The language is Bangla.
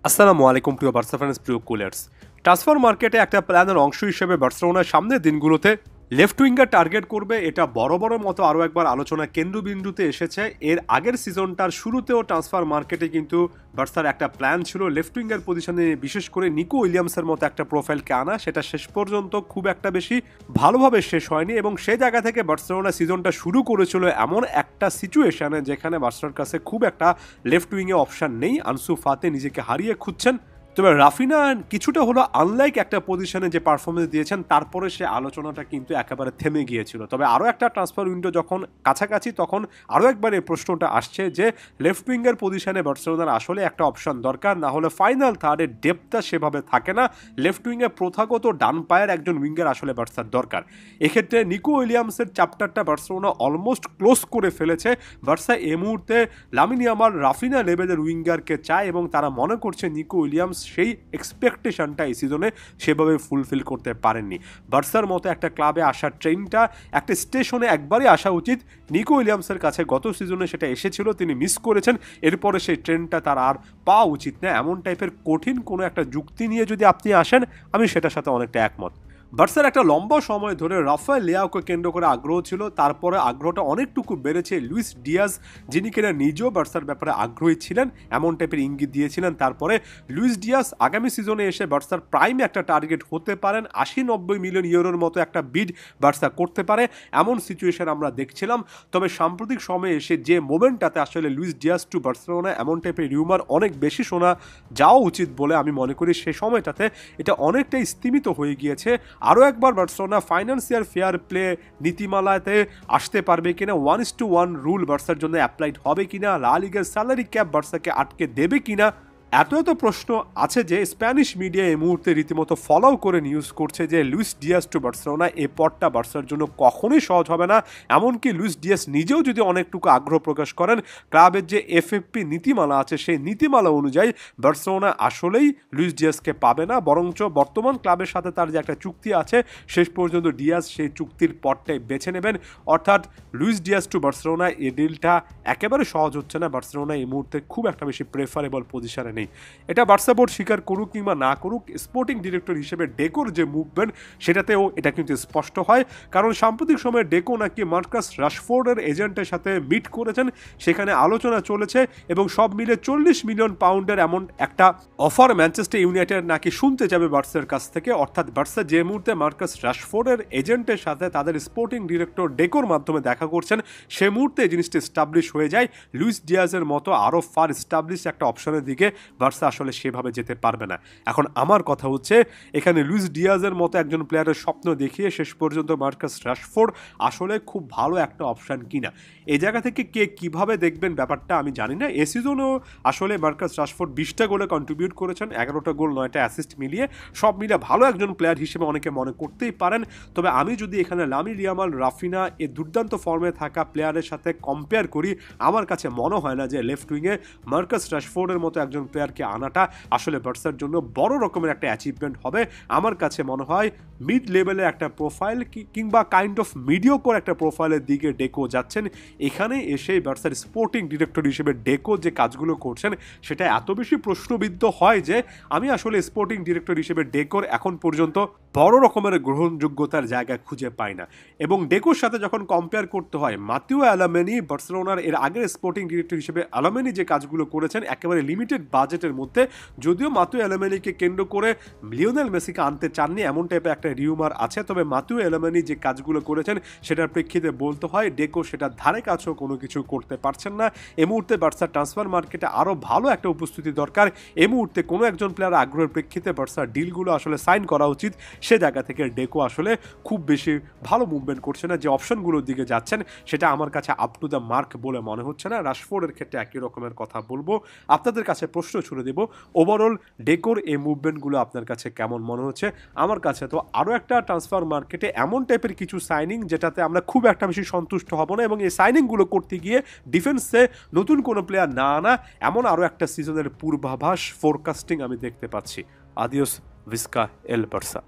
আসসালামু আলাইকুম প্রিয় বার্সা ফ্যান্স, প্রিয় কুলার্স। ট্রান্সফার মার্কেটে একটা প্ল্যানের অংশ হিসেবে বার্সেলোনার সামনের দিনগুলোতে লেফট উইঙ্গার টার্গেট করবে, এটা বড় বড় মতো আরও একবার আলোচনা কেন্দ্রবিন্দুতে এসেছে। এর আগের সিজনটার শুরুতেও ট্রান্সফার মার্কেটে কিন্তু বার্সার একটা প্ল্যান ছিল লেফট উইঙ্গার পজিশনে বিশেষ করে নিকো উইলিয়ামসের মতো একটা প্রোফাইলকে আনা। সেটা শেষ পর্যন্ত খুব একটা বেশি ভালোভাবে শেষ হয়নি এবং সে জায়গা থেকে বার্সেলোনা সিজনটা শুরু করেছিল এমন একটা সিচুয়েশনে যেখানে বার্সার কাছে খুব একটা লেফট উইংয়ে অপশান নেই। আনসু ফাতে নিজেকে হারিয়ে খুঁজছেন, তবে রাফিনা কিছুটা হলো আনলাইক একটা পজিশনে যে পারফরমেন্স দিয়েছেন তারপরে সে আলোচনাটা কিন্তু একেবারে থেমে গিয়েছিল। তবে আরও একটা ট্রান্সফার উইন্ডো যখন কাছাকাছি তখন আরও একবার এই প্রশ্নটা আসছে যে লেফট উইঙ্গার পজিশনে বার্সেলোনার আসলে একটা অপশন দরকার, না হলে ফাইনাল থার্ডের ডেপথটা সেভাবে থাকে না। লেফট উইঙ্গে প্রথাগত ডান পায়ের একজন উইঙ্গার আসলে বার্সার দরকার। এক্ষেত্রে নিকো উইলিয়ামসের চ্যাপ্টারটা বার্সেলোনা অলমোস্ট ক্লোজ করে ফেলেছে। বার্সা এই মুহূর্তে লামিন ইয়ামাল রাফিনা লেভেলের উইঙ্গারকে চায় এবং তারা মনে করছে নিকো উইলিয়ামস সেই এক্সপেকটেশনটা এই সিজনে সেভাবে ফুলফিল করতে পারেননি। বার্সার মতো একটা ক্লাবে আসার ট্রেনটা একটা স্টেশনে একবারই আসা উচিত। নিকো উইলিয়ামসের কাছে গত সিজনে সেটা এসেছিল, তিনি মিস করেছেন। এরপরে সেই ট্রেনটা তার আর পাওয়া উচিত না। এমন টাইপের কঠিন কোনো একটা যুক্তি নিয়ে যদি আপনি আসেন, আমি সেটার সাথে অনেকটা একমত। বার্সার একটা লম্বা সময় ধরে রাফায়েল লিয়াওকে কেন্দ্র করে আগ্রহ ছিল, তারপরে আগ্রহটা অনেকটুকু বেড়েছে। লুইস ডিয়াজ, যিনি কিনা নিজেও বার্সার ব্যাপারে আগ্রহী ছিলেন, এমন টাইপের ইঙ্গিত দিয়েছিলেন। তারপরে লুইস ডিয়াজ আগামী সিজনে এসে বার্সার প্রাইমে একটা টার্গেট হতে পারেন, 80-90 মিলিয়ন ইউরোর মতো একটা বিড বার্সা করতে পারে, এমন সিচুয়েশন আমরা দেখছিলাম। তবে সাম্প্রতিক সময়ে এসে যে মোমেন্টটাতে আসলে লুইস ডিয়াজ টু বার্সেলোনা এমন টাইপের রিউমার অনেক বেশি শোনা যাওয়া উচিত বলে আমি মনে করি, সে সময়টাতে এটা অনেকটাই স্তিমিত হয়ে গিয়েছে। আরও একবার বার্সেলোনা ফাইন্যান্সিয়াল ফেয়ার প্লে নীতিমালাতে আসতে পারবে কিনা, 1:1 রুল বার্সার জন্য অ্যাপ্লাইড হবে কিনা, লা লিগার স্যালারি ক্যাপ বার্সাকে আটকে দেবে কিনা, এত প্রশ্ন আছে যে স্প্যানিশ মিডিয়া এই মুহূর্তে রীতিমতো ফলো করে নিউজ করছে যে লুইস ডিয়াজ টু বার্সেলোনা এই পথটা বার্সার জন্য কখনোই সহজ হবে না। এমনকি লুইস ডিয়াজ নিজেও যদি অনেকটুকু আগ্রহ প্রকাশ করেন, ক্লাবের যে এফএফপি নীতিমালা আছে সেই নীতিমালা অনুযায়ী বার্সেলোনা আসলেই লুইস ডিয়াজকে পাবে না, বরঞ্চ বর্তমান ক্লাবের সাথে তার যে একটা চুক্তি আছে শেষ পর্যন্ত ডিয়াজ সেই চুক্তির পথটাই বেছে নেবেন। অর্থাৎ লুইস ডিয়াজ টু বার্সেলোনা এই ডিলটা একেবারে সহজ হচ্ছে না। বার্সেলোনা এই মুহূর্তে খুব একটা বেশি প্রেফারেবল পজিশনে নেই। এটা বার্সা বোর্ড স্বীকার করুক কিংবা না করুক, স্পোর্টিং ডিরেক্টর হিসেবে ডেকোর যে মুভমেন্ট সেটাতেও এটা কিন্তু স্পষ্ট হয়। কারণ সাম্প্রতিক সময়ে ডেকো নাকি মার্কাস রাশফোর্ডের এজেন্টের সাথে মিট করেছেন, সেখানে আলোচনা চলেছে এবং সব মিলে 40 মিলিয়ন পাউন্ডের এমন একটা অফার ম্যানচেস্টার ইউনাইটেড নাকি শুনতে যাবে বার্সার কাছ থেকে। অর্থাৎ বার্সা যে মুহূর্তে মার্কাস রাশফোর্ডের এজেন্টের সাথে তাদের স্পোর্টিং ডিরেক্টর ডেকোর মাধ্যমে দেখা করছেন, সে মুহূর্তে এই জিনিসটা এস্টাবলিশ হয়ে যায়। লুইস ডিয়াজের মতো আরও ফার এস্টাবলিশ একটা অপশনের দিকে বার্সা আসলে সেভাবে যেতে পারবে না। এখন আমার কথা হচ্ছে, এখানে লুইস ডিয়াজের মতো একজন প্লেয়ারের স্বপ্ন দেখিয়ে শেষ পর্যন্ত মার্কাস রাশফোর্ড আসলে খুব ভালো একটা অপশান কিনা, এই জায়গা থেকে কে কিভাবে দেখবেন ব্যাপারটা আমি জানি না। এ সিজনেও আসলে মার্কাস রাশফোর্ড 20টা গোলে কন্ট্রিবিউট করেছেন, 11টা গোল 9টা অ্যাসিস্ট মিলিয়ে, সব মিলিয়ে ভালো একজন প্লেয়ার হিসেবে অনেকে মনে করতেই পারেন। তবে আমি যদি এখানে লামিন ইয়ামাল, রাফিনা এই দুর্দান্ত ফর্মে থাকা প্লেয়ারের সাথে কম্পেয়ার করি, আমার কাছে মনে হয় না যে লেফট উইংয়ে মার্কাস রাশফোর্ডের মতো একজন প্লেয়ারকে আনাটা আসলে বার্সার জন্য বড় রকমের একটা অ্যাচিভমেন্ট হবে। আমার কাছে মনে হয় মিড লেভেলের একটা প্রোফাইল কিংবা কাইন্ড অফ মিডিওকর একটা প্রোফাইলের দিকে ডেকো যাচ্ছেন। এখানে এসে বার্সার স্পোর্টিং ডিরেক্টর হিসেবে ডেকো যে কাজগুলো করছেন সেটা এত বেশি প্রশ্নবিদ্ধ হয় যে আমি আসলে স্পোর্টিং ডিরেক্টর হিসেবে ডেকোর এখন পর্যন্ত বড় রকমের গ্রহণযোগ্যতার জায়গা খুঁজে পাই না। এবং ডেকোর সাথে যখন কম্পেয়ার করতে হয়, মাতিও অ্যালামেনি বার্সেলোনার এর আগের স্পোর্টিং ডিরেক্টর হিসেবে অ্যালামেনি যে কাজগুলো করেছেন একেবারে লিমিটেড বাজেটের মধ্যে, যদিও মাতিও অ্যালামেনিকে কেন্দ্র করে লিওনেল মেসিকে আনতে চাননি এমন টাইপের একটা রিউমার আছে, তবে মাতিও অ্যালামেনি যে কাজগুলো করেছেন সেটার প্রেক্ষিতে বলতে হয় ডেকো সেটা ধারে কাছেও কোনো কিছু করতে পারছেন না। এই মুহূর্তে বার্সার ট্রান্সফার মার্কেটে আরও ভালো একটা উপস্থিতি দরকার। এই মুহূর্তে কোনো একজন প্লেয়ার আগ্রহের প্রেক্ষিতে বার্সার ডিলগুলো আসলে সাইন করা উচিত। সে জায়গা থেকে ডেকো আসলে খুব বেশি ভালো মুভমেন্ট করছে না, যে অপশনগুলোর দিকে যাচ্ছেন সেটা আমার কাছে আপ টু দ্য মার্ক বলে মনে হচ্ছে না। রাশফোর্ডের ক্ষেত্রে একই রকমের কথা বলবো। আপনাদের কাছে প্রশ্ন ছুড়ে দেব, ওভারঅল ডেকোর এই মুভমেন্টগুলো আপনার কাছে কেমন মনে হচ্ছে? আমার কাছে তো আরও একটা ট্রান্সফার মার্কেটে এমন টাইপের কিছু সাইনিং যেটাতে আমরা খুব একটা বেশি সন্তুষ্ট হব না, এবং এই সাইনিংগুলো করতে গিয়ে ডিফেন্সে নতুন কোনো প্লেয়ার না আনা, এমন আরও একটা সিজনের পূর্বাভাস ফোরকাস্টিং আমি দেখতে পাচ্ছি। আদিওস ভিস্কা এল বার্সা।